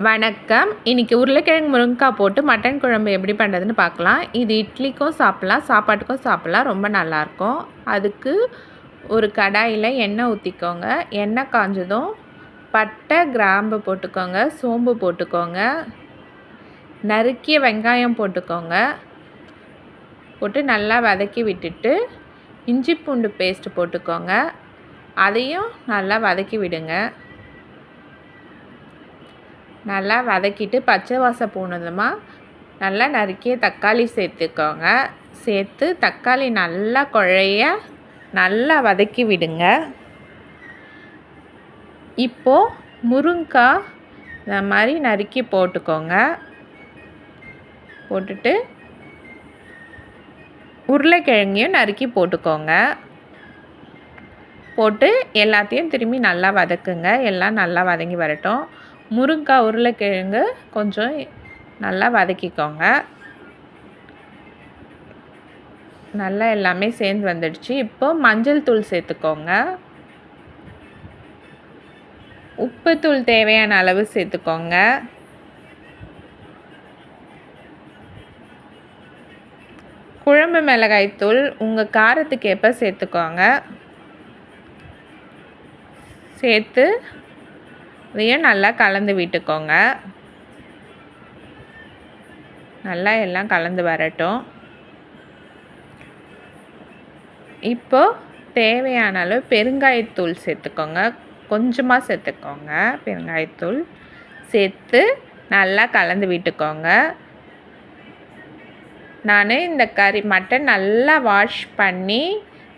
வணக்கம். இன்றைக்கி உருளைக்கிழங்கு முருங்கைக்காய் போட்டு மட்டன் குழம்பு எப்படி பண்ணுறதுன்னு பார்க்கலாம். இது இட்லிக்கும் சாப்பிட்லாம், சாப்பாட்டுக்கும் சாப்பிட்லாம். ரொம்ப நல்லாயிருக்கும். அதுக்கு ஒரு கடாயில் எண்ணெய் ஊற்றிக்கோங்க. எண்ணெய் காஞ்சதும் பட்டை, கிராம்பு போட்டுக்கோங்க, சோம்பு போட்டுக்கோங்க, நறுக்கிய வெங்காயம் போட்டுக்கோங்க. போட்டு நல்லா வதக்கி விட்டுட்டு இஞ்சி பூண்டு பேஸ்ட்டு போட்டுக்கோங்க. அதையும் நல்லா வதக்கி விடுங்க. நல்லா வதக்கிட்டு பச்சை வாசம் போனதுமா நல்லா நறுக்கிய தக்காளி சேர்த்துக்கோங்க. சேர்த்து தக்காளி நல்லா குழைய நல்லா வதக்கி விடுங்க. இப்போது முருங்கைக்காய் இந்த மாதிரி நறுக்கி போட்டுக்கோங்க. போட்டுட்டு உருளைக்கிழங்கையும் நறுக்கி போட்டுக்கோங்க. போட்டு எல்லாத்தையும் திரும்பி நல்லா வதக்குங்க. எல்லாம் நல்லா வதங்கி வரட்டும். முருங்கைக்காய், உருளைக்கிழங்கு கொஞ்சம் நல்லா வதக்கிக்கோங்க. நல்லா எல்லாமே சேர்ந்து வந்துடுச்சு. இப்போது மஞ்சள் தூள் சேர்த்துக்கோங்க. உப்புத்தூள் தேவையான அளவு சேர்த்துக்கோங்க. குழம்பு மிளகாய்த்தூள் உங்கள் காரத்துக்கு ஏற்ப சேர்த்துக்கோங்க. சேர்த்து இதையும் நல்லா கலந்து விட்டுக்கோங்க. நல்லா எல்லாம் கலந்து வரட்டும். இப்போது தேவையான அளவு பெருங்காயத்தூள் சேர்த்துக்கோங்க. கொஞ்சமாக சேர்த்துக்கோங்க. பெருங்காயத்தூள் சேர்த்து நல்லா கலந்து விட்டுக்கோங்க. நான் இந்த மட்டன் நல்லா வாஷ் பண்ணி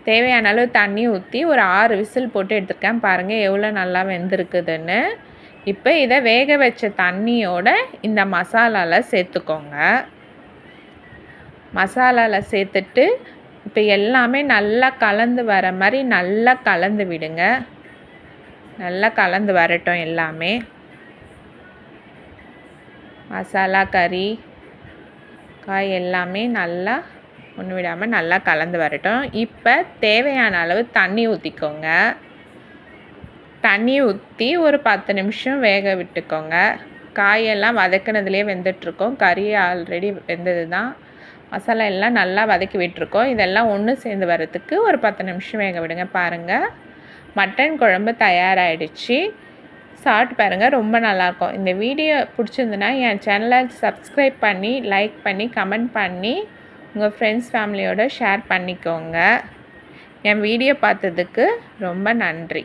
தேவையான அளவு தண்ணி ஊற்றி ஒரு 6 விசில் போட்டு எடுத்துருக்கேன். பாருங்கள் எவ்வளோ நல்லா வெந்திருக்குதுன்னு. இப்போ இதை வேக வச்ச தண்ணியோட இந்த மசாலாவில் சேர்த்துக்கோங்க. மசாலாவில் சேர்த்துட்டு இப்போ எல்லாமே நல்லா கலந்து வர மாதிரி நல்லா கலந்து விடுங்க. நல்லா கலந்து வரட்டும். எல்லாமே மசாலா, கறி, காய் எல்லாமே நல்லா ஒன்று விடாமல் நல்லா கலந்து வரட்டும். இப்போ தேவையான அளவு தண்ணி ஊற்றிக்கோங்க. தண்ணி ஊற்றி ஒரு 10 நிமிஷம் வேக விட்டுக்கோங்க. காயெல்லாம் வதக்கினதுலேயே வெந்துட்டுருக்கோம். கறி ஆல்ரெடி வெந்தது தான். மசாலா எல்லாம் நல்லா வதக்கி விட்டுருக்கோம். இதெல்லாம் ஒன்று சேர்ந்து வரத்துக்கு ஒரு 10 நிமிஷம் வேக விடுங்க. பாருங்கள் மட்டன் குழம்பு தயாராகிடுச்சு. சாப்பிட்டு பாருங்கள், ரொம்ப நல்லாயிருக்கும். இந்த வீடியோ பிடிச்சிருந்துன்னா என் சேனலை சப்ஸ்கிரைப் பண்ணி, லைக் பண்ணி, கமெண்ட் பண்ணி உங்கள் ஃப்ரெண்ட்ஸ் ஃபேமிலியோடு ஷேர் பண்ணிக்கோங்க. என் வீடியோ பார்த்ததுக்கு ரொம்ப நன்றி.